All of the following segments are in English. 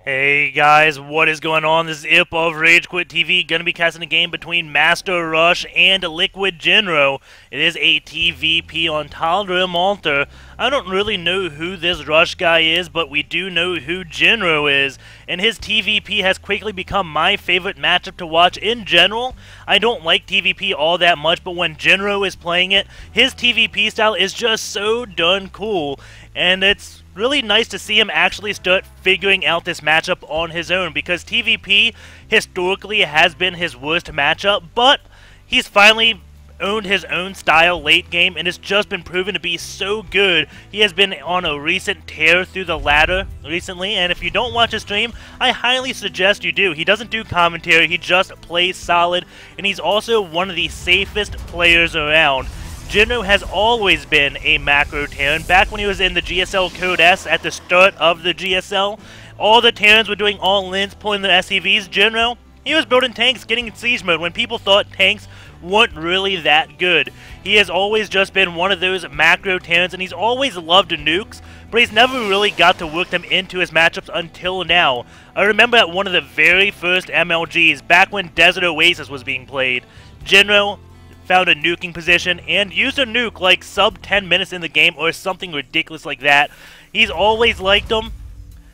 Hey guys, what is going on? This is Ip of RageQuitTV, gonna be casting a game between MasterRush and Liquid Jinro. It is a TVP on Tal'Darim altar. I don't really know who this Rush guy is, but we do know who Jinro is, and his TVP has quickly become my favorite matchup to watch in general. I don't like TVP all that much, but when Jinro is playing it, his TVP style is just so done cool, and it's really nice to see him actually start figuring out this matchup on his own, because TVP historically has been his worst matchup, but he's finally owned his own style late game, and it's just been proven to be so good. He has been on a recent tear through the ladder recently, and if you don't watch his stream, I highly suggest you do. He doesn't do commentary, he just plays solid, and he's also one of the safest players around. Jinro has always been a macro Terran. Back when he was in the GSL Code S at the start of the GSL, all the Terrans were doing all-ins, pulling the SCVs. Jinro, he was building tanks, getting in siege mode when people thought tanks weren't really that good. He has always just been one of those macro Terrans, and he's always loved nukes, but he's never really got to work them into his matchups until now. I remember at one of the very first MLGs, back when Desert Oasis was being played, Jinro found a nuking position and used a nuke like sub 10 minutes in the game or something ridiculous like that. He's always liked them.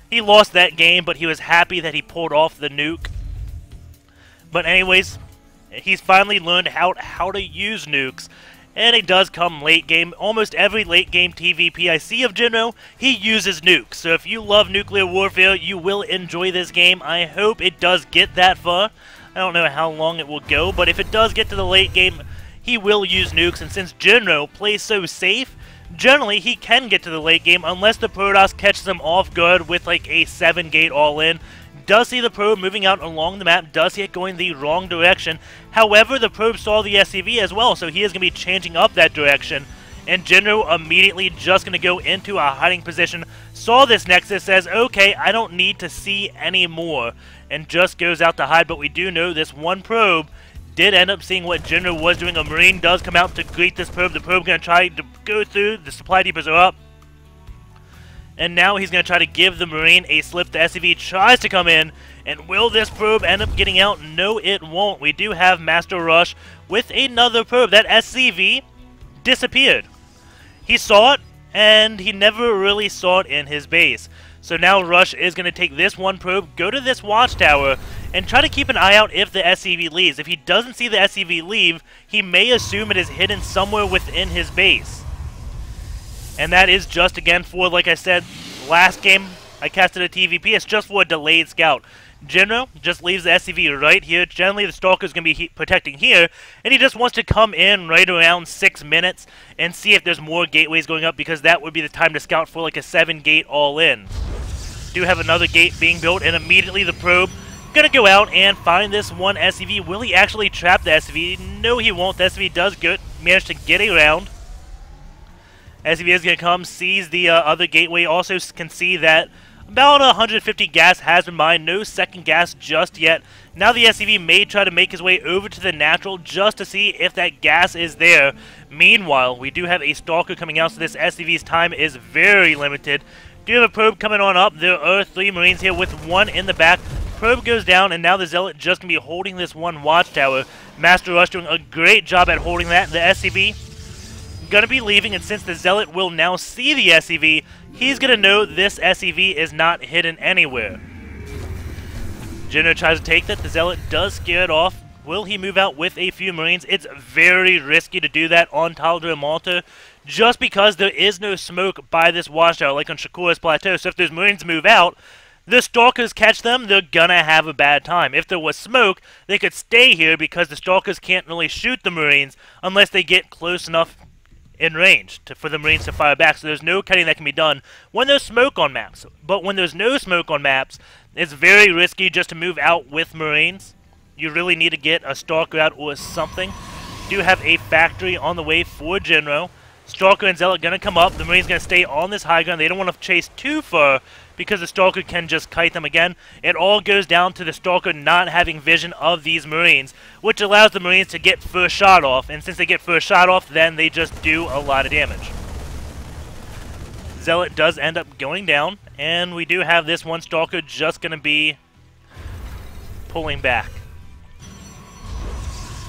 He lost that game, but he was happy that he pulled off the nuke. But anyways, he's finally learned how to use nukes, and it does come late game. Almost every late game TVP I see of Jinro, he uses nukes. So if you love nuclear warfare, you will enjoy this game. I hope it does get that far. I don't know how long it will go, but if it does get to the late game, he will use nukes, and since Jinro plays so safe, generally he can get to the late game unless the Protoss catches him off guard with like a 7-gate all-in. Does see the probe moving out along the map, does see it going the wrong direction. However, the probe saw the SCV as well, so he is going to be changing up that direction. And Jinro immediately just going to go into a hiding position, saw this Nexus, says, okay, I don't need to see any more, and just goes out to hide. But we do know this one probe did end up seeing what Jinro was doing. A Marine does come out to greet this probe. The probe going to try to go through. The supply depots are up. And now he's going to try to give the Marine a slip. The SCV tries to come in. And will this probe end up getting out? No, it won't. We do have MasterRush with another probe. That SCV disappeared. He saw it, and he never really saw it in his base. So now Rush is going to take this one probe, go to this watchtower, and try to keep an eye out if the SCV leaves. If he doesn't see the SCV leave, he may assume it is hidden somewhere within his base. And that is just, again, for, like I said, last game I casted a TVP, it's just for a delayed scout. Jinro just leaves the SCV right here. Generally, the Stalker is going to be protecting here, and he just wants to come in right around 6 minutes and see if there's more gateways going up, because that would be the time to scout for like a 7-gate all-in. Do have another gate being built, and immediately the probe gonna go out and find this one SCV. Will he actually trap the SCV? No, he won't. The SCV does manage to get around. SCV is gonna come, sees the other gateway. Also can see that about 150 gas has been mined. No second gas just yet. Now the SCV may try to make his way over to the natural just to see if that gas is there. Meanwhile, we do have a Stalker coming out, so this SCV's time is very limited. Do have a probe coming on up. There are 3 Marines here with 1 in the back. Probe goes down, and now the Zealot just going to be holding this one watchtower. MasterRush doing a great job at holding that. The SCV going to be leaving, and since the Zealot will now see the SCV, he's going to know this SCV is not hidden anywhere. Jinro tries to take that. The Zealot does scare it off. Will he move out with a few Marines? It's very risky to do that on Tal'Darim altar, just because there is no smoke by this watchtower like on Shakura's Plateau. So if those Marines move out, the Stalkers catch them, they're gonna have a bad time. If there was smoke, they could stay here because the Stalkers can't really shoot the Marines unless they get close enough in range for the Marines to fire back. So there's no cutting that can be done when there's smoke on maps. But when there's no smoke on maps, it's very risky just to move out with Marines. You really need to get a Stalker out or something. Do have a factory on the way for Jinro. Stalker and Zealot going to come up. The Marines going to stay on this high ground. They don't want to chase too far because the Stalker can just kite them again. It all goes down to the Stalker not having vision of these Marines, which allows the Marines to get first shot off. And since they get first shot off, then they just do a lot of damage. Zealot does end up going down, and we do have this one Stalker just going to be pulling back.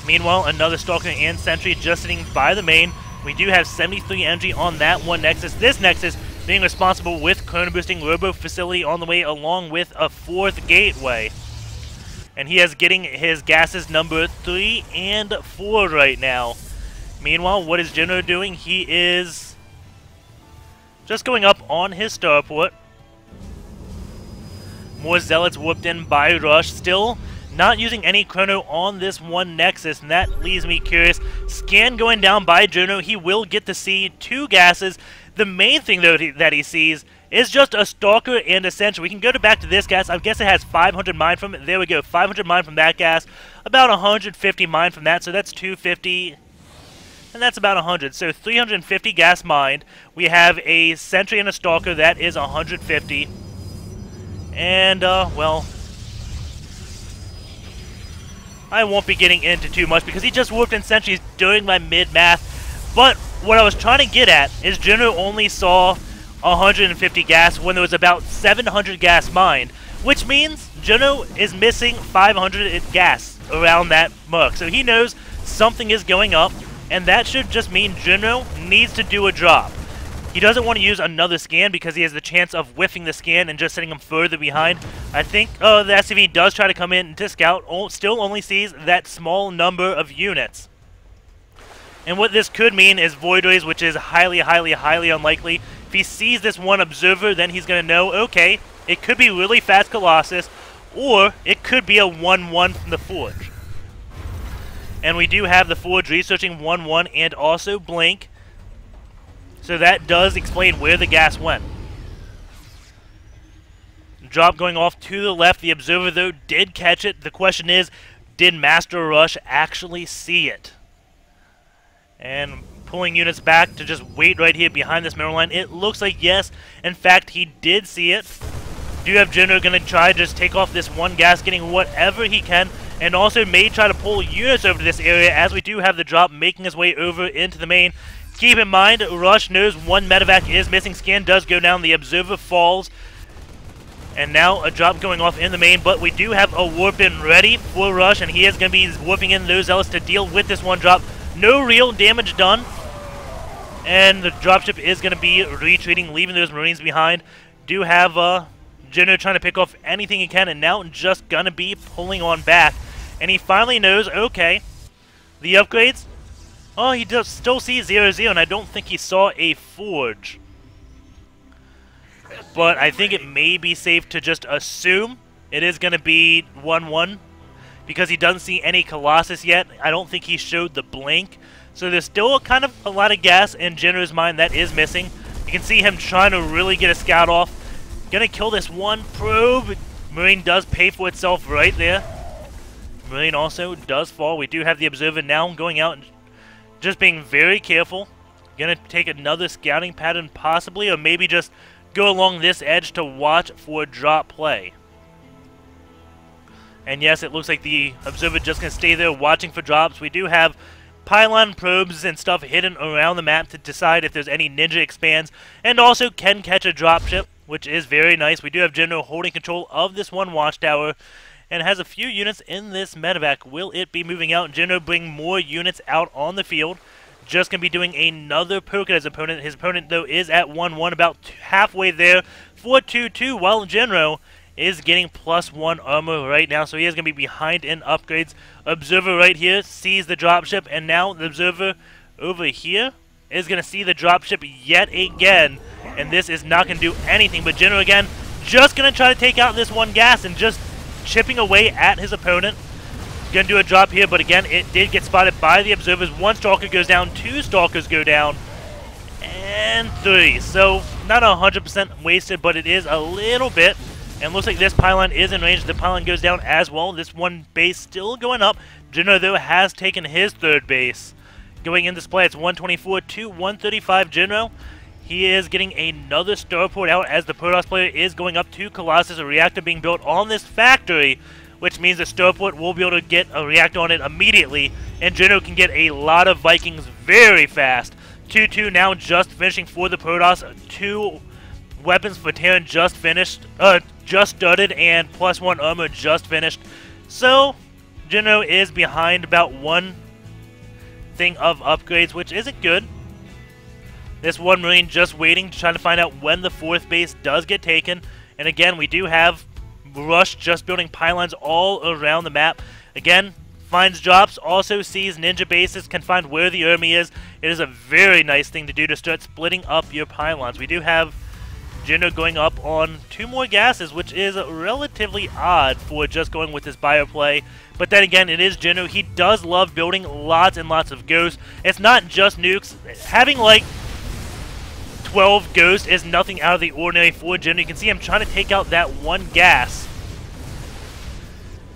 Meanwhile, another Stalker and Sentry just sitting by the main. We do have 73 energy on that one Nexus. This Nexus being responsible with Chrono Boosting Robo Facility on the way, along with a 4th Gateway. And he is getting his gases number 3 and 4 right now. Meanwhile, what is Jinro doing? He is just going up on his starport. More Zealots whooped in by Rush. Still not using any Chrono on this one Nexus, and that leaves me curious. Scan going down by Jinro. He will get to see 2 gases. The main thing, though, that he sees is just a Stalker and a Sentry. We can go back to this gas. I guess it has 500 mine from it. There we go. 500 mine from that gas. About 150 mine from that, so that's 250. And that's about 100. So 350 gas mined. We have a Sentry and a Stalker. That is 150. And, well, I won't be getting into too much because he just whooped in Sentries during my mid-math. But what I was trying to get at is Jinro only saw 150 gas when there was about 700 gas mined, which means Jinro is missing 500 gas around that mark. So he knows something is going up, and that should just mean Jinro needs to do a drop. He doesn't want to use another scan because he has the chance of whiffing the scan and just setting him further behind. I think the SCV does try to come in to scout, still only sees that small number of units. And what this could mean is Void Rays, which is highly, highly, highly unlikely. If he sees this one Observer, then he's going to know, okay, it could be really fast Colossus, or it could be a 1-1 from the Forge. And we do have the Forge researching 1-1 and also Blink. So that does explain where the gas went. Drop going off to the left. The Observer, though, did catch it. The question is, did MasterRush actually see it? And pulling units back to just wait right here behind this mineral line. It looks like, yes, in fact, he did see it. Do have Jinro going to try to just take off this one gas, getting whatever he can, and also may try to pull units over to this area as we do have the drop making his way over into the main. Keep in mind, Rush knows one medevac is missing. Scan does go down. The Observer falls. And now a drop going off in the main, but we do have a warp in ready for Rush, and he is going to be warping in those Zealots to deal with this one drop. No real damage done. And the dropship is going to be retreating, leaving those Marines behind. Do have Jinro trying to pick off anything he can, and now just going to be pulling on back. And he finally knows, okay, the upgrades. Oh, he does still see 0-0, and I don't think he saw a Forge. But I think it may be safe to just assume it is going to be 1-1. Because he doesn't see any Colossus yet. I don't think he showed the blink. So there's still kind of a lot of gas in Jinro's mind that is missing. You can see him trying to really get a scout off. Gonna kill this one probe. Marine does pay for itself right there. Marine also does fall. We do have the Observer now going out and just being very careful. Gonna take another scouting pattern possibly, or maybe just go along this edge to watch for drop play. And yes, it looks like the Observer just going to stay there watching for drops. We do have pylon probes and stuff hidden around the map to decide if there's any ninja expands. And also can catch a dropship, which is very nice. We do have Jinro holding control of this one watchtower. And has a few units in this medevac. Will it be moving out? Jinro bring more units out on the field. Just going to be doing another poke at his opponent. His opponent, though, is at 1-1, about halfway there for 2-2, while Jinro is getting +1 armor right now, so he is going to be behind in upgrades. Observer right here sees the dropship, and now the Observer over here is going to see the dropship yet again, and this is not going to do anything. But Jinro again, just going to try to take out this one gas and just chipping away at his opponent. Going to do a drop here, but again, it did get spotted by the Observers. One Stalker goes down, 2 Stalkers go down, and 3. So not 100% wasted, but it is a little bit. And looks like this pylon is in range. The pylon goes down as well. This one base still going up. Jinro, though, has taken his 3rd base. Going in display, it's 124 to 135 Jinro. He is getting another starport out as the Protoss player is going up to Colossus. A reactor being built on this factory, which means the starport will be able to get a reactor on it immediately. And Jinro can get a lot of Vikings very fast. 2-2 now just finishing for the Protoss. 2 weapons for Terran just finished, just started, and +1 armor just finished. So, Jinro is behind about 1 thing of upgrades, which isn't good. This 1 Marine just waiting to try to find out when the 4th base does get taken. And again, we do have Rush just building pylons all around the map. Again, finds drops, also sees ninja bases, can find where the army is. It is a very nice thing to do to start splitting up your pylons. We do have Jinro going up on 2 more gases, which is relatively odd for just going with this bio play. But then again, it is Jinro. He does love building lots and lots of ghosts. It's not just nukes. Having like 12 ghosts is nothing out of the ordinary for Jinro. You can see him trying to take out that 1 gas.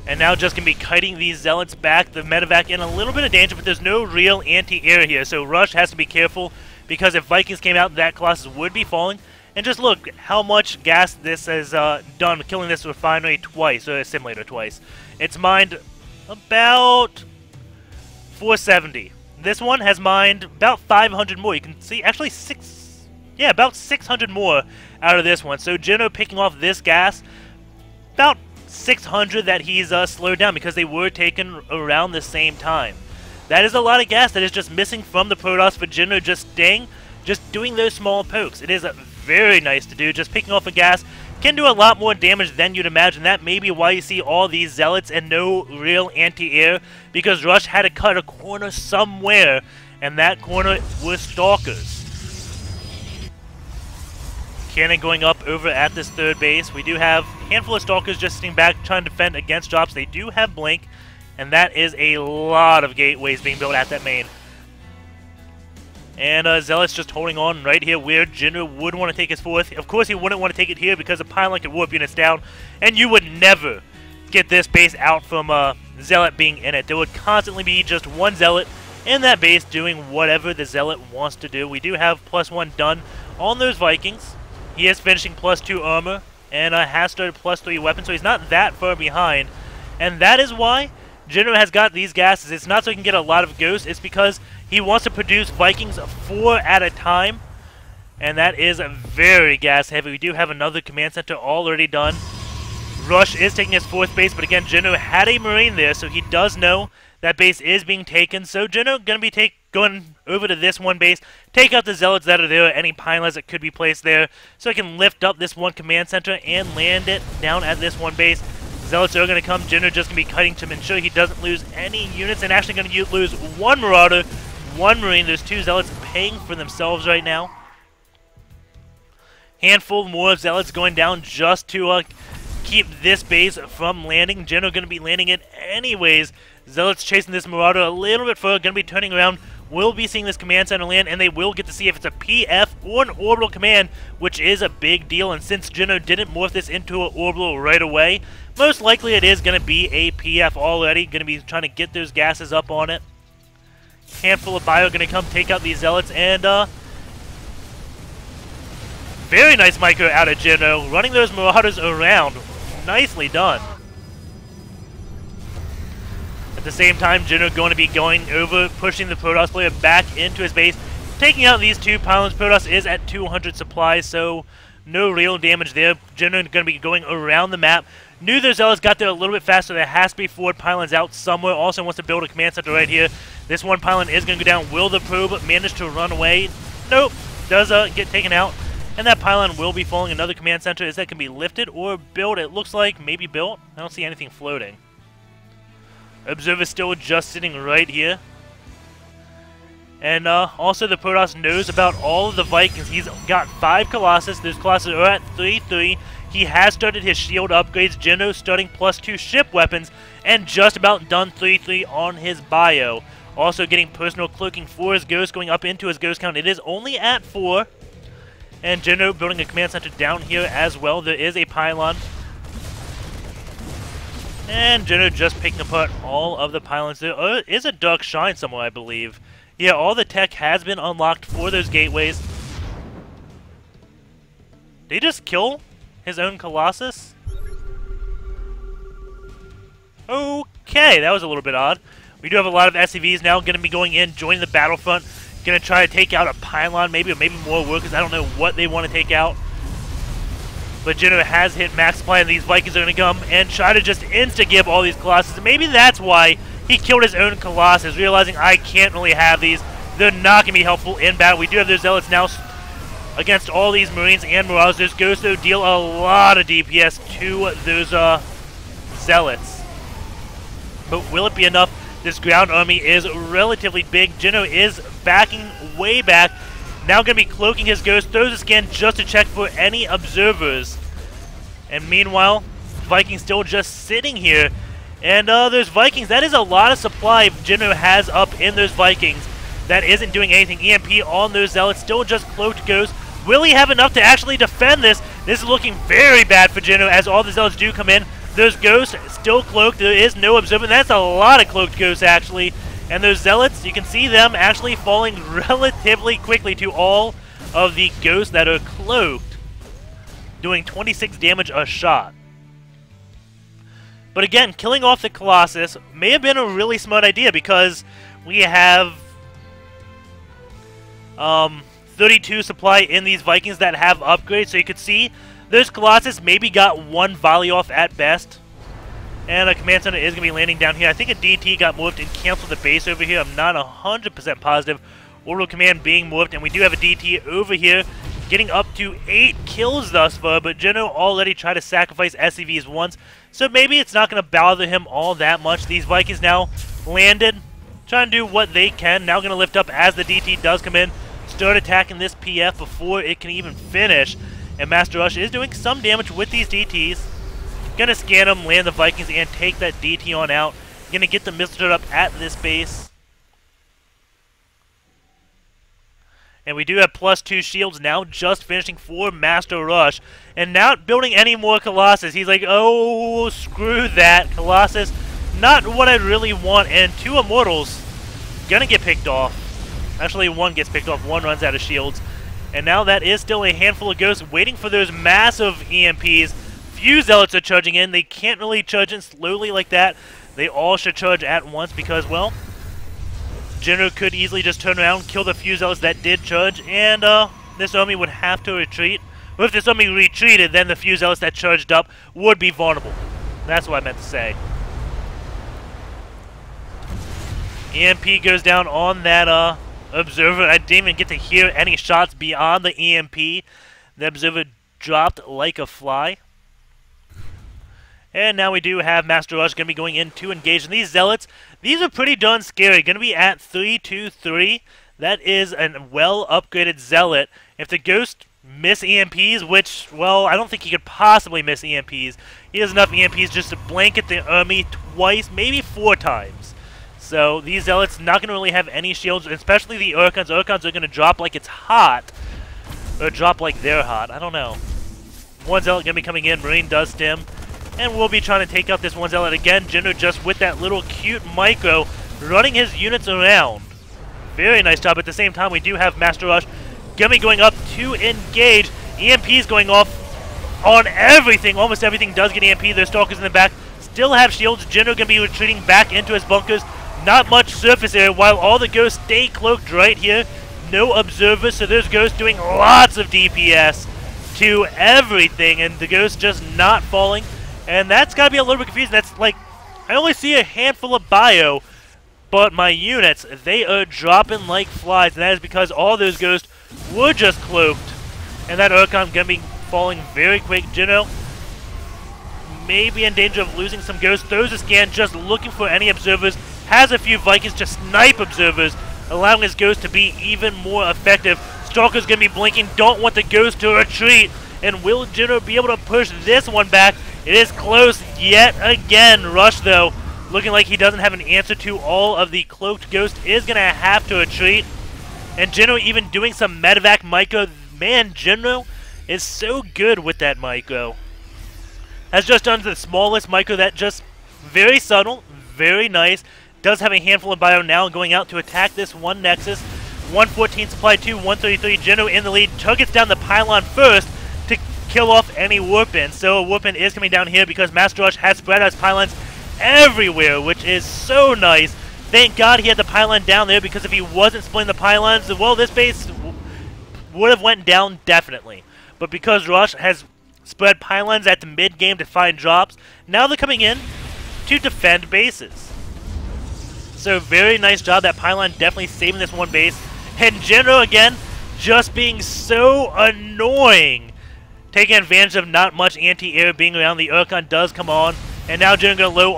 And now just going to be kiting these zealots back. The medevac in a little bit of danger, but there's no real anti-air here. So Rush has to be careful, because if Vikings came out, that Colossus would be falling. And just look how much gas this has done, killing this refinery twice, or a simulator twice. It's mined about 470. This one has mined about 500 more. You can see, actually about 600 more out of this one. So Jinro picking off this gas, about 600 that he's slowed down, because they were taken around the same time. That is a lot of gas that is just missing from the Protoss for Jinro just doing those small pokes. It is very nice to do. Just picking off a gas can do a lot more damage than you'd imagine. That may be why you see all these zealots and no real anti-air, because Rush had to cut a corner somewhere, and that corner was stalkers. Cannon going up over at this 3rd base. We do have a handful of stalkers just sitting back trying to defend against drops. They do have blink, and that is a lot of gateways being built at that main. And Zealot's just holding on right here where Jinro would want to take his 4th. Of course, he wouldn't want to take it here because a pylon could warp units down, and you would never get this base out from Zealot being in it. There would constantly be just 1 Zealot in that base doing whatever the Zealot wants to do. We do have +1 done on those Vikings. He is finishing +2 armor, and has started +3 weapons, so he's not that far behind. And that is why Jinro has got these gases. It's not so he can get a lot of ghosts, it's because he wants to produce Vikings 4 at a time, and that is very gas heavy. We do have another command center already done. Rush is taking his 4th base, but again, Jinro had a Marine there, so he does know that base is being taken. So Jinro going to be going over to this 1 base, take out the Zealots that are there, any pylons that could be placed there, so he can lift up this 1 command center and land it down at this 1 base. Zealots are going to come. Jinro just going to be cutting to ensure he doesn't lose any units, and actually going to lose 1 Marauder, 1 Marine. There's 2 Zealots paying for themselves right now. Handful more of Zealots going down just to keep this base from landing. Jinro going to be landing it anyways. Zealots chasing this Marauder a little bit further, going to be turning around. We'll be seeing this command center land, and they will get to see if it's a PF or an orbital command, which is a big deal. And since Jinro didn't morph this into an orbital right away, most likely it is going to be a PF already. Going to be trying to get those gases up on it. Handful of bio going to come take out these Zealots, and very nice micro out of Jinro, running those Marauders around. Nicely done. At the same time, Jinro going to be going over, pushing the Protoss player back into his base, taking out these 2 pylons. Protoss is at 200 supplies, so no real damage there. Jinro going to be going around the map. Knew their Zealots got there a little bit faster. There has to be forward pylons out somewhere. Also wants to build a command center right here. This 1 pylon is going to go down. Will the probe manage to run away? Nope. Does get taken out. And that pylon will be falling. Another command center. Is that can be lifted or built? It looks like maybe built. I don't see anything floating. Observer still just sitting right here. And also the Protoss knows about all of the Vikings. He's got 5 Colossus. Those Colossus are at 3-3. He has started his shield upgrades. Jinro starting +2 ship weapons. And just about done 3-3 on his bio. Also getting personal cloaking for his ghost, going up into his ghost count. It is only at 4. And Jinro building a command center down here as well. There is a pylon. And Jinro just picking apart all of the pylons. There is a Dark Shine somewhere, I believe. Yeah, all the tech has been unlocked for those gateways. Did he just kill his own Colossus? Okay, that was a little bit odd. We do have a lot of SCVs now going to be going in, joining the battlefront. Gonna try to take out a pylon, maybe, or maybe more workers. I don't know what they want to take out. But Jinro has hit max supply, and these Vikings are gonna come and try to just insta-gib all these Colossus. And maybe that's why he killed his own Colossus, realizing I can't really have these. They're not gonna be helpful in battle. We do have those Zealots now against all these Marines and Marauders. Those Ghosts, though, deal a lot of DPS to those Zealots. But will it be enough? This ground army is relatively big. Jinro is backing way back. Now going to be cloaking his Ghost. Throws a scan just to check for any observers. And meanwhile, Vikings still just sitting here. And there's Vikings. That is a lot of supply Jinro has up in those Vikings. That isn't doing anything. EMP on those Zealots. Still just cloaked Ghosts. Will he have enough to actually defend this? This is looking very bad for Jinro as all the Zealots do come in. Those Ghosts still cloaked. There is no observer. That's a lot of cloaked Ghosts, actually. And those Zealots, you can see them actually falling relatively quickly to all of the Ghosts that are cloaked, doing 26 damage a shot. But again, killing off the Colossus may have been a really smart idea because we have 32 supply in these Vikings that have upgrades. So you could see those Colossus maybe got one volley off at best. And a command center is going to be landing down here. I think a DT got moved and canceled the base over here. I'm not 100% positive. Orbital command being moved. And we do have a DT over here getting up to 8 kills thus far. But Jinro already tried to sacrifice SCVs once. So maybe it's not going to bother him all that much. These Vikings now landed. Trying to do what they can. Now going to lift up as the DT does come in. Start attacking this PF before it can even finish. And MasterRush is doing some damage with these DTs. Gonna scan them, land the Vikings, and take that DT on out. Gonna get the missile turret up at this base. And we do have +2 shields now, just finishing for MasterRush. And not building any more Colossus. He's like, oh, screw that. Colossus, not what I really want. And 2 Immortals gonna get picked off. Actually, 1 gets picked off, 1 runs out of shields. And now that is still a handful of Ghosts waiting for those massive EMPs. Few Zealots are charging in. They can't really charge in slowly like that. They all should charge at once because, well, Jinro could easily just turn around, kill the few Zealots that did charge, and this army would have to retreat. Or if this army retreated, then the few Zealots that charged up would be vulnerable. That's what I meant to say. EMP goes down on that observer. I didn't even get to hear any shots beyond the EMP. The observer dropped like a fly. And now we do have MasterRush going to be going in to engage. And these Zealots, these are pretty darn scary. Going to be at 3-2-3. That is a well-upgraded Zealot. If the Ghost miss EMPs, which, well, I don't think he could possibly miss EMPs. He has enough EMPs just to blanket the army twice, maybe 4 times. So these Zealots not going to really have any shields, especially the Urkons. Urkons are going to drop like it's hot. Or drop like they're hot. I don't know. 1 Zealot going to be coming in. Marine does stim. And we'll be trying to take out this 1 Zealot again. Jinro just with that little cute micro running his units around. Very nice job. At the same time, we do have MasterRush Gummy going up to engage. EMP's going off on everything. Almost everything does get EMP. There's Stalkers in the back. Still have shields. Jinro going to be retreating back into his bunkers. Not much surface area while all the Ghosts stay cloaked right here. No observers, so there's Ghosts doing lots of DPS to everything. And the Ghosts just not falling. And that's got to be a little bit confusing. That's like, I only see a handful of bio, but my units, they are dropping like flies. And that is because all those Ghosts were just cloaked. And that Urkon going to be falling very quick. Jinro may be in danger of losing some Ghosts. Throws a scan, just looking for any observers. Has a few Vikings just snipe observers, allowing his Ghost to be even more effective. Stalker's going to be blinking. Don't want the Ghost to retreat. And will Jinro be able to push this one back? It is close yet again. Rush, though, looking like he doesn't have an answer to all of the cloaked Ghost, is going to have to retreat. And Jinro even doing some medevac micro. Man, Jinro is so good with that micro. Has just done the smallest micro that just very subtle, very nice. Does have a handful of bio now going out to attack this one Nexus. 114 supply to 133. Jinro in the lead. Targets down the pylon first to kill off any warp-in. So a warp-in is coming down here because MasterRush has spread out his pylons everywhere, which is so nice. Thank God he had the pylon down there, because if he wasn't splitting the pylons, well, this base would have went down definitely. But because Rush has spread pylons at the mid-game to find drops, now they're coming in to defend bases. So very nice job. That pylon definitely saving this one base. And Jinro again, just being so annoying. Taking advantage of not much anti-air being around. The Urkon does come on. And now Jinro going to low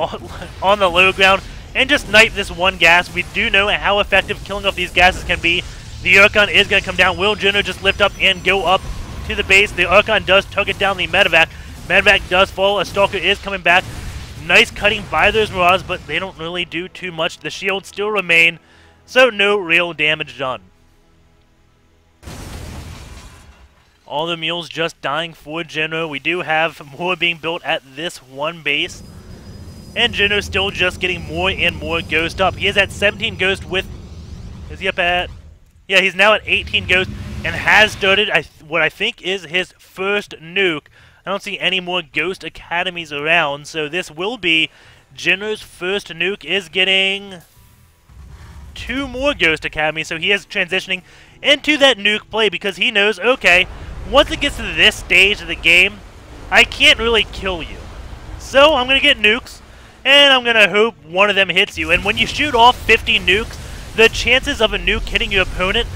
on the low ground and just snipe this one gas. We do know how effective killing off these gases can be. The Urkon is going to come down. Will Jinro just lift up and go up to the base? The Urkon does target down the medevac. Medevac does fall. A Stalker is coming back. Nice cutting by those Marauders, but they don't really do too much. The shields still remain, so no real damage done. All the mules just dying for Jinro. We do have more being built at this one base. And Jinro still just getting more and more ghost up. He is at 17 ghost with... Is he up at... Yeah, he's now at 18 ghost and has started what I think is his first nuke. I don't see any more ghost academies around, so this will be Jinro's first nuke. Is getting 2 more ghost academies, so he is transitioning into that nuke play because he knows, okay, once it gets to this stage of the game, I can't really kill you. So I'm going to get nukes, and I'm going to hope one of them hits you. And when you shoot off 50 nukes, the chances of a nuke hitting your opponent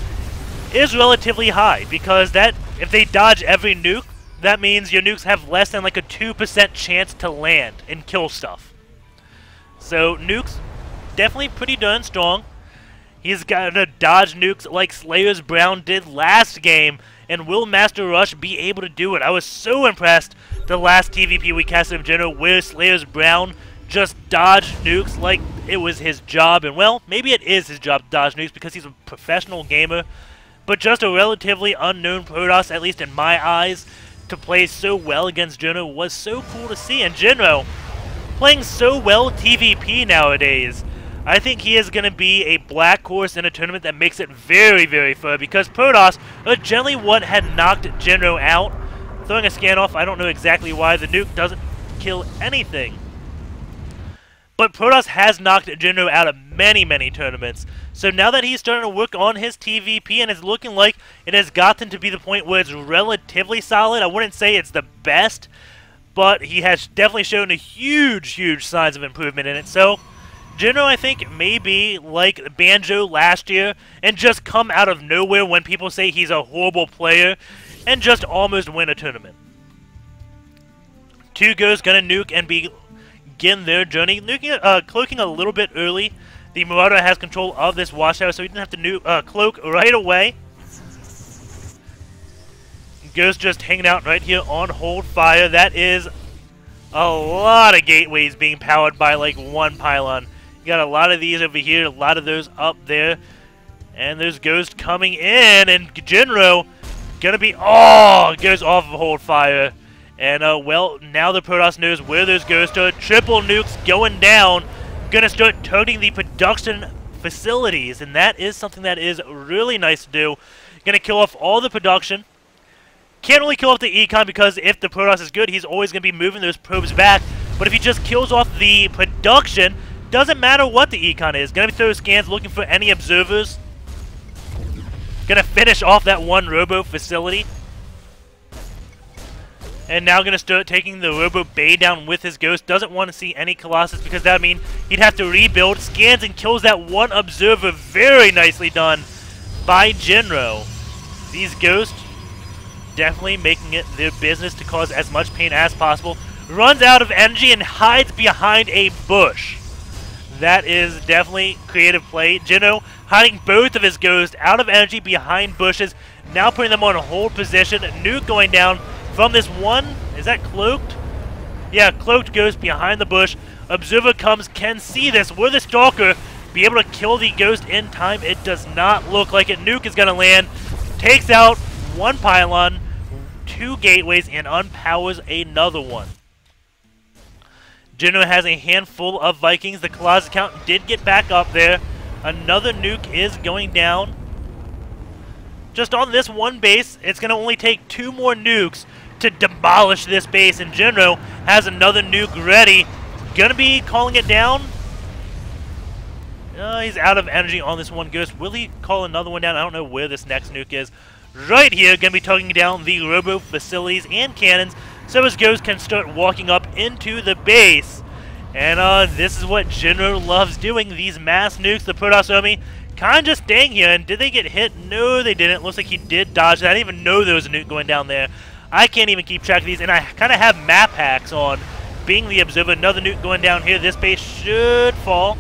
is relatively high, because that if they dodge every nuke, that means your nukes have less than like a 2% chance to land and kill stuff. So nukes, definitely pretty darn strong. He's got to dodge nukes like Slayers Brown did last game, and will MasterRush be able to do it? I was so impressed the last TVP we casted of Jinro where Slayers Brown just dodged nukes like it was his job. And well, maybe it is his job to dodge nukes because he's a professional gamer, but just a relatively unknown Protoss, at least in my eyes, to play so well against Jinro was so cool to see. And Jinro playing so well TVP nowadays, I think he is going to be a black horse in a tournament that makes it very, very far, because Protoss are generally what had knocked Jinro out. Throwing a scan off, I don't know exactly why. The nuke doesn't kill anything. But Protoss has knocked Jinro out of many, many tournaments. So now that he's starting to work on his TVP, and it's looking like it has gotten to be the point where it's relatively solid. I wouldn't say it's the best, but he has definitely shown a huge, huge signs of improvement in it. So Jinro, I think, may be like Banjo last year and just come out of nowhere when people say he's a horrible player and just almost win a tournament. 2 Go's gonna nuke and begin their journey. Nuking, cloaking a little bit early. The Marauder has control of this watchtower, so he didn't have to nuke, cloak right away. Ghost just hanging out right here on hold fire. That is a lot of gateways being powered by like 1 pylon. You got a lot of these over here, a lot of those up there. And there's Ghost coming in, and Jinro gonna be, goes off of hold fire. And, well, now the Protoss knows where those Ghosts are. Triple nukes going down. Gonna start targeting the production facilities, and that is something that is really nice to do. Gonna kill off all the production. Can't really kill off the econ, because if the Protoss is good, he's always gonna be moving those probes back. But if he just kills off the production, doesn't matter what the econ is. Gonna throw scans looking for any observers. Gonna finish off that 1 robo facility. And now going to start taking the Robo Bay down with his Ghost. Doesn't want to see any Colossus, because that would mean he'd have to rebuild. Scans and kills that 1 Observer. Very nicely done by Jinro. These Ghosts definitely making it their business to cause as much pain as possible. Runs out of energy and hides behind a bush. That is definitely creative play. Jinro hiding both of his Ghosts out of energy behind bushes. Now putting them on hold position. Nuke going down from this 1, is that cloaked? Yeah, cloaked Ghost behind the bush. Observer comes, can see this. Will the Stalker be able to kill the Ghost in time? It does not look like it. Nuke is going to land. Takes out 1 pylon, 2 gateways, and unpowers another one. Jinro has a handful of Vikings. The Colossus count did get back up there. Another nuke is going down. Just on this 1 base, it's going to only take 2 more nukes to demolish this base, and Jinro has another nuke ready. Gonna be calling it down. He's out of energy on this one Ghost. Will he call another one down? I don't know where this next nuke is. Right here, going to be tugging down the robo facilities and cannons, so his Ghost can start walking up into the base. And this is what Jinro loves doing, these mass nukes. The Protoss army kind of just staying here. And did they get hit? No, they didn't. Looks like he did dodge that. I didn't even know there was a nuke going down there. I can't even keep track of these, and I kind of have map hacks on being the observer. Another nuke going down here. This base should fall.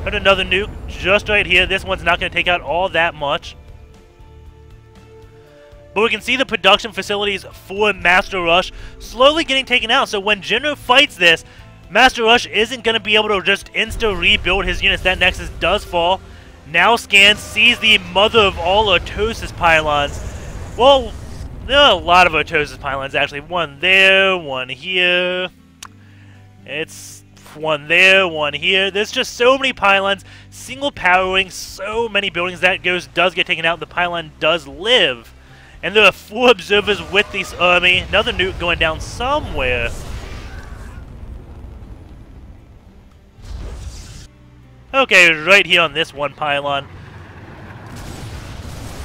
Heard another nuke just right here. This one's not going to take out all that much. But we can see the production facilities for MasterRush slowly getting taken out. So when Jinro fights this, MasterRush isn't going to be able to just insta-rebuild his units. That Nexus does fall. Now Scan sees the mother of all Otosis pylons. Well, there are a lot of Otosis pylons, actually. One there, one here. It's one there, one here. There's just so many pylons, single powering so many buildings. That Ghost does get taken out. The pylon does live. And there are 4 observers with this army. Another nuke going down somewhere. Okay, right here on this one pylon.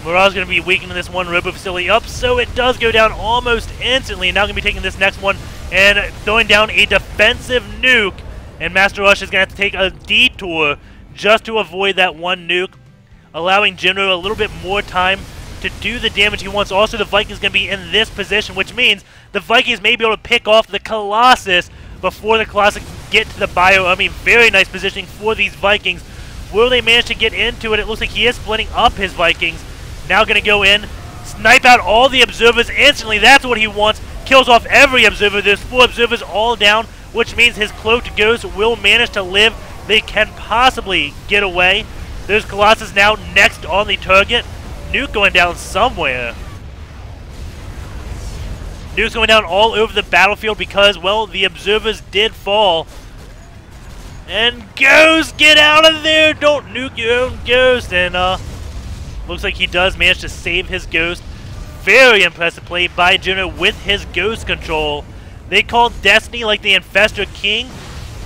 Morale's going to be weakening this one robo facility up, so it does go down almost instantly. Now going to be taking this next one and throwing down a defensive nuke. And MasterRush is going to have to take a detour just to avoid that one nuke, allowing Jinro a little bit more time to do the damage he wants. Also, the Vikings going to be in this position, which means the Vikings may be able to pick off the Colossus before the Colossus get to the bio army. Very nice positioning for these Vikings. Will they manage to get into it? It looks like he is splitting up his Vikings. Now going to go in, snipe out all the observers instantly. That's what he wants. Kills off every observer. There's 4 observers all down, which means his cloaked Ghost will manage to live. They can possibly get away. There's Colossus now next on the target. Nuke going down somewhere. Nuke's going down all over the battlefield because, well, the observers did fall. And Ghost, get out of there! Don't nuke your own Ghost! And looks like he does manage to save his Ghost. Very impressive play by Jinro with his Ghost control. They called Destiny like the Infestor King.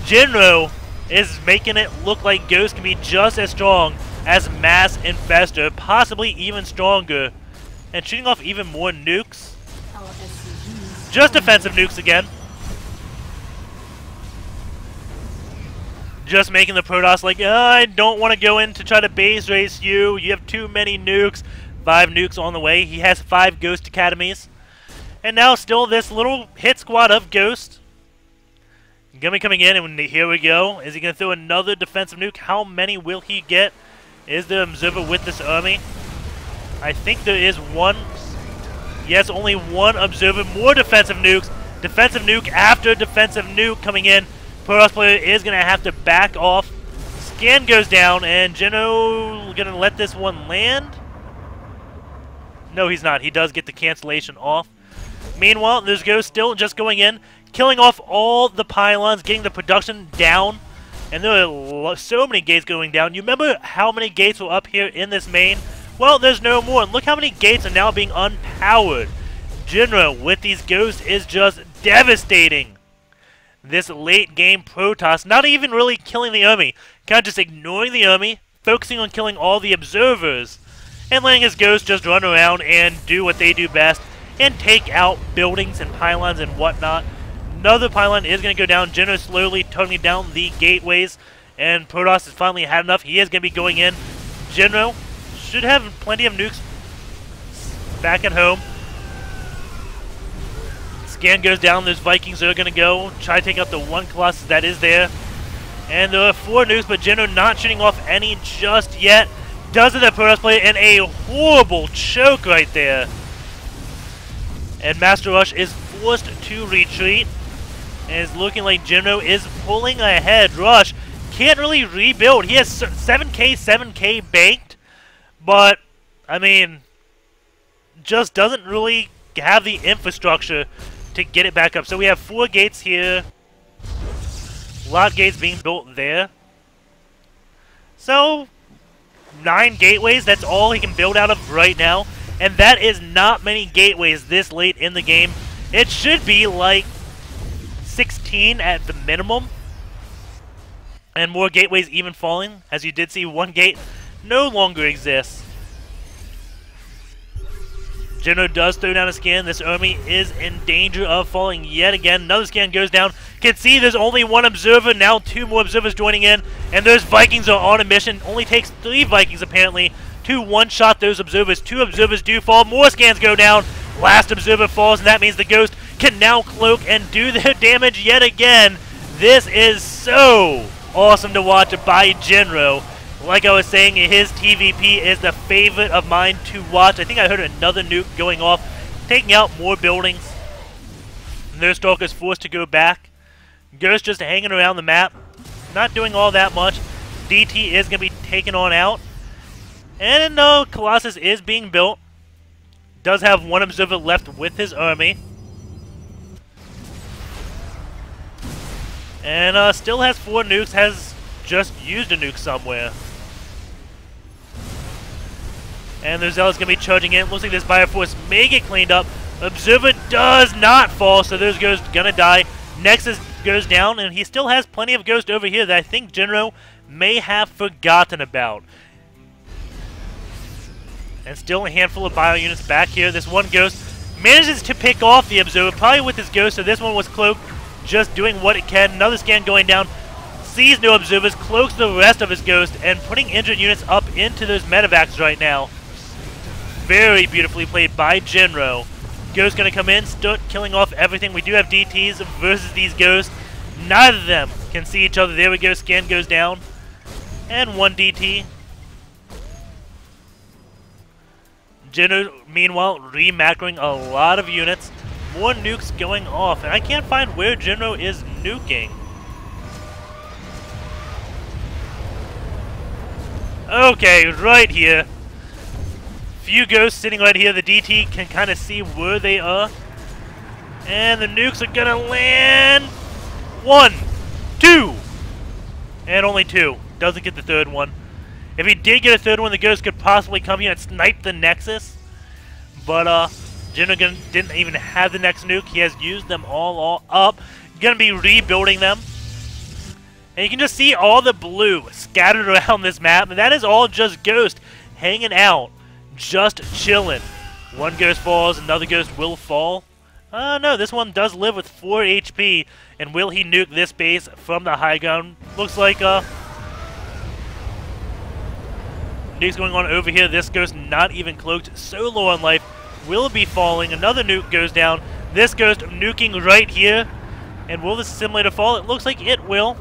Jinro is making it look like Ghost can be just as strong as Mass Infestor, possibly even stronger. And shooting off even more nukes. Just defensive nukes again. Just making the Protoss like, I don't want to go in to try to base race you. You have too many nukes. 5 nukes on the way. He has 5 Ghost Academies. And now still this little hit squad of Ghost. Gonna be coming in, and here we go. Is he going to throw another defensive nuke? How many will he get? Is the observer with this army? I think there is one. Yes, only one observer. More defensive nukes. Defensive nuke after defensive nuke coming in. Protoss player is going to have to back off. Scan goes down, and Jinro going to let this one land? No, he's not. He does get the cancellation off. Meanwhile, there's Ghost still just going in, killing off all the pylons, getting the production down. And there are so many gates going down. You remember how many gates were up here in this main? Well, there's no more. And look how many gates are now being unpowered. Jinro with these Ghosts is just devastating this late game Protoss. Not even really killing the army. Kind of just ignoring the army, focusing on killing all the observers, and letting his Ghosts just run around and do what they do best and take out buildings and pylons and whatnot. Another pylon is going to go down. Jinro slowly toning down the gateways, and Protoss has finally had enough. He is going to be going in. Jinro should have plenty of nukes back at home. Scan goes down. Those Vikings are going to go try to take out the one Colossus that is there. And there are 4 nukes, but Jinro not shooting off any just yet. Does it, the Protoss player, and a horrible choke right there. And MasterRush is forced to retreat. And it's looking like Jinro is pulling ahead. Rush can't really rebuild. He has 7k banked. But, I mean, just doesn't really have the infrastructure to get it back up. So we have 4 gates here. Lot gates being built there. So, 9 gateways. That's all he can build out of right now. And that is not many gateways this late in the game. It should be like 16 at the minimum. And more gateways even falling. As you did see, one gate no longer exists. Jinro does throw down a scan. This army is in danger of falling yet again. Another scan goes down. Can see there's only one observer. Now 2 more observers joining in. And those Vikings are on a mission. Only takes 3 Vikings apparently to one-shot those observers. 2 observers do fall. More scans go down. Last observer falls, and that means the Ghost can now cloak and do their damage yet again. This is so awesome to watch by Jinro. Like I was saying, his TVP is the favorite of mine to watch. I think I heard another nuke going off, taking out more buildings. Their Stalker's forced to go back. Ghost just hanging around the map, not doing all that much. DT is going to be taken on out. And Colossus is being built. Does have 1 observer left with his army. And still has 4 nukes, has just used a nuke somewhere. And the Zealot's going to be charging in. Looks like this Bioforce may get cleaned up. Observer does not fall, so there's Ghost going to die. Nexus goes down, and he still has plenty of Ghost over here that I think Jinro may have forgotten about. And still a handful of bio units back here. This one Ghost manages to pick off the Observer, probably with his Ghost, so this one was cloaked, just doing what it can. Another scan going down. Sees no Observers, cloaks the rest of his Ghost, and putting injured units up into those medevacs right now. Very beautifully played by Jinro. Ghost going to come in, start killing off everything. We do have DTs versus these Ghosts. Neither of them can see each other. There we go, scan goes down. And 1 DT. Jinro, meanwhile, remacroing a lot of units. More nukes going off. And I can't find where Jinro is nuking. Okay, right here. Few Ghosts sitting right here. The DT can kind of see where they are. And the nukes are going to land. 1, 2. And only 2. Doesn't get the 3rd one. If he did get a 3rd one, the Ghost could possibly come here and snipe the Nexus. But Jinro didn't even have the next nuke. He has used them all up. Going to be rebuilding them. And you can just see all the blue scattered around this map. And that is all just Ghost hanging out. Just chilling. 1 Ghost falls, another Ghost will fall. No, this one does live with 4 HP. And will he nuke this base from the high ground? Looks like nukes going on over here. This Ghost not even cloaked, so low on life. Will be falling. Another nuke goes down. This Ghost nuking right here. And will this simulator fall? It looks like it will.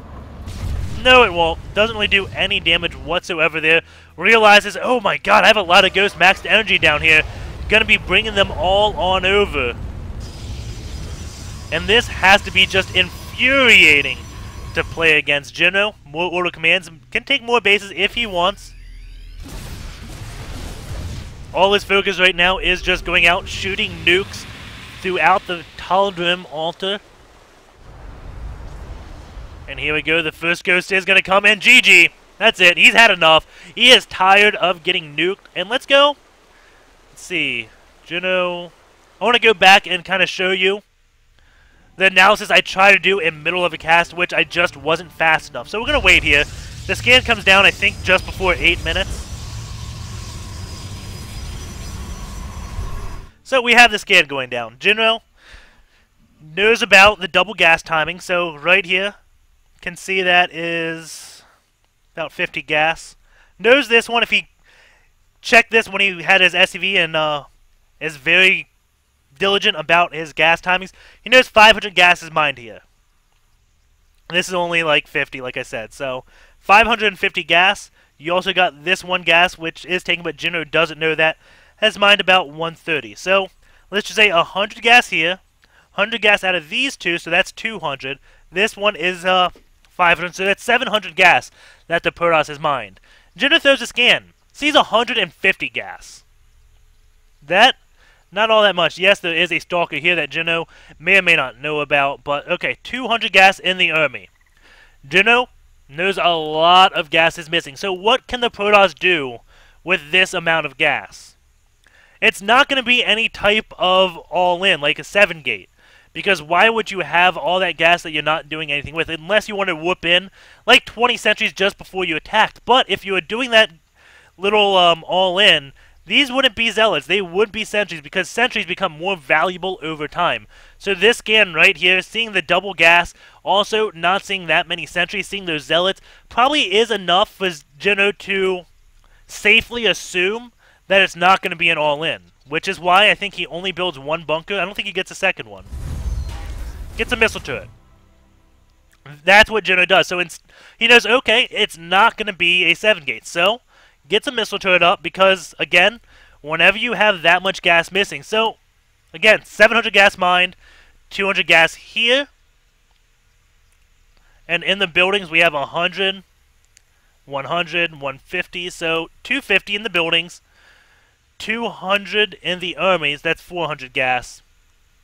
No, it won't. Doesn't really do any damage whatsoever there. Realizes, oh my god, I have a lot of Ghost maxed energy down here. Gonna be bringing them all on over. And this has to be just infuriating to play against. Jinro, more order commands, can take more bases if he wants. All his focus right now is just going out, shooting nukes throughout the Tal'Darim altar. And here we go, the first Ghost is going to come in. GG. That's it. He's had enough. He is tired of getting nuked. And let's go. Let's see. Jinro. I want to go back and kind of show you the analysis I try to do in the middle of a cast, which I just wasn't fast enough. So we're going to wait here. The scan comes down, I think, just before 8 minutes. So we have the scan going down. Jinro knows about the double gas timing. So right here, can see that is about 50 gas. Knows this one if he checked this when he had his SCV and is very diligent about his gas timings. He knows 500 gas is mined here. This is only like 50, like I said. So 550 gas. You also got this one gas, which is taken, but Jinro doesn't know that. Has mined about 130. So let's just say 100 gas here. 100 gas out of these two, so that's 200. This one is 500, so that's 700 gas that the Protoss has mined. Jinro throws a scan. Sees 150 gas. That, not all that much. Yes, there is a Stalker here that Jinro may or may not know about, but okay, 200 gas in the army. Jinro knows a lot of gas is missing. So what can the Protoss do with this amount of gas? It's not going to be any type of all-in, like a 7-gate. Because why would you have all that gas that you're not doing anything with, unless you want to whoop in like 20 sentries just before you attacked. But if you were doing that little all-in, these wouldn't be zealots, they would be sentries, because sentries become more valuable over time. So this scan right here, seeing the double gas, also not seeing that many sentries, seeing those zealots, probably is enough for Jinro to safely assume that it's not going to be an all-in. Which is why I think he only builds one bunker. I don't think he gets a second one. Gets a missile turret. That's what Jinro does. So he knows, okay, it's not going to be a 7-gate. So gets a missile turret up because, again, whenever you have that much gas missing. So, again, 700 gas mined, 200 gas here. And in the buildings, we have 100, 100, 150. So 250 in the buildings. 200 in the armies. That's 400 gas.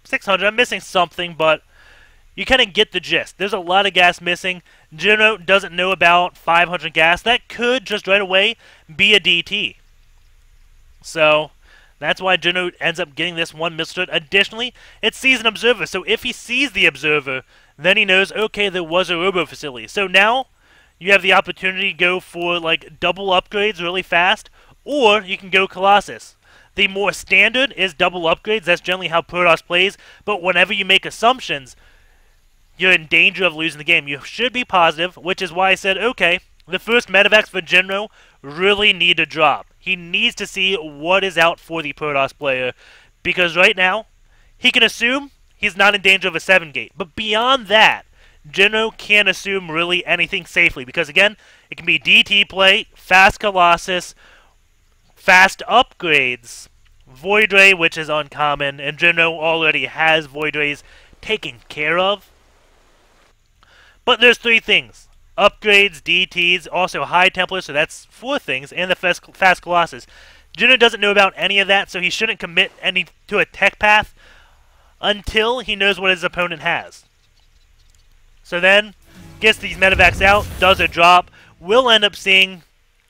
600. I'm missing something, but you kind of get the gist. There's a lot of gas missing. Jinro doesn't know about 500 gas. That could just right away be a DT. So that's why Jinro ends up getting this one missile turret. Additionally, it sees an observer. So if he sees the observer, then he knows, okay, there was a robo facility. So now you have the opportunity to go for like double upgrades really fast, or you can go Colossus. The more standard is double upgrades. That's generally how Protoss plays. But whenever you make assumptions, you're in danger of losing the game. You should be positive, which is why I said, okay, the first medevacs for Jinro really need to drop. He needs to see what is out for the Protoss player, because right now, he can assume he's not in danger of a 7-gate. But beyond that, Jinro can't assume really anything safely, because again, it can be DT play, fast Colossus, fast upgrades, Void Ray, which is uncommon, and Jinro already has Void Rays taken care of. But there's 3 things. Upgrades, DTs, also High Templar, so that's 4 things, and the fast Colossus. Jinro doesn't know about any of that, so he shouldn't commit to a tech path until he knows what his opponent has. So then, gets these medevacs out, does a drop, will end up seeing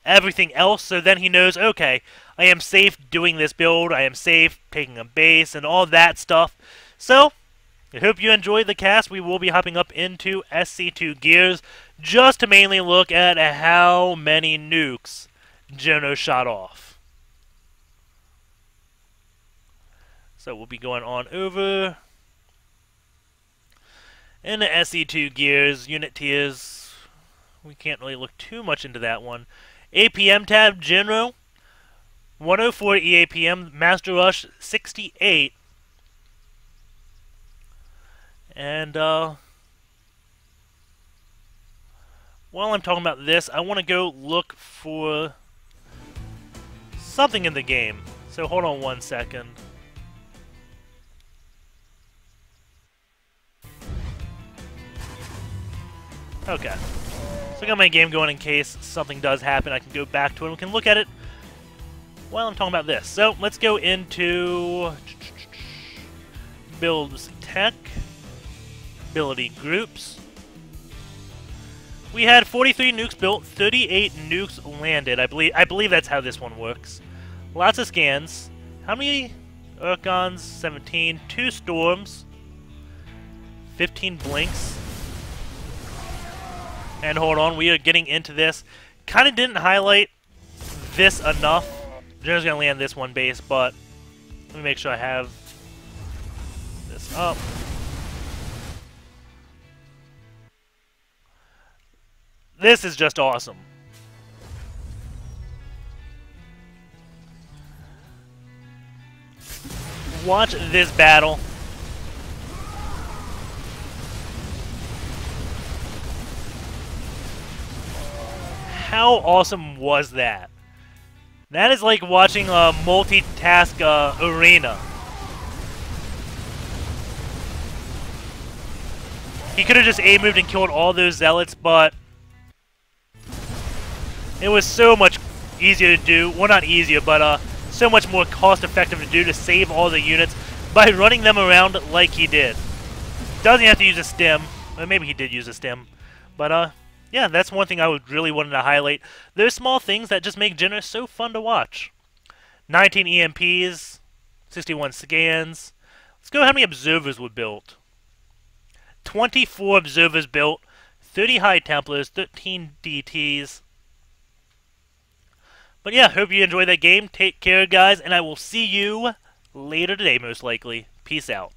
everything else, so then he knows, okay, I am safe doing this build, I am safe taking a base, and all that stuff. So, I hope you enjoyed the cast. We will be hopping up into SC2 Gears just to mainly look at how many nukes Jinro shot off. So we'll be going on over in the SC2 Gears, unit tiers. We can't really look too much into that one. APM tab, Jinro, 104 EAPM, MasterRush, 68. And, while I'm talking about this, I want to go look for something in the game. So hold on one second. Okay. So I got my game going in case something does happen. I can go back to it and we can look at it while I'm talking about this. So let's go into builds tech. Ability groups. We had 43 nukes built, 38 nukes landed. I believe that's how this one works. Lots of scans. How many Urkons? 17. 2 storms. 15 blinks. And hold on, we are getting into this. Kind of didn't highlight this enough. Jinro's gonna land this one base, but let me make sure I have this up. This is just awesome. Watch this battle. How awesome was that? That is like watching a multitask arena. He could have just A-moved and killed all those zealots, but it was so much easier to do. Well, not easier, but so much more cost-effective to do to save all the units by running them around like he did. Doesn't have to use a stim. Well, maybe he did use a stim. But, yeah, that's one thing I would really wanted to highlight. There's small things that just make Jinro so fun to watch. 19 EMPs, 61 scans. Let's go how many observers were built. 24 Observers built, 30 High Templars, 13 DTs. But yeah, hope you enjoyed that game. Take care, guys, and I will see you later today, most likely. Peace out.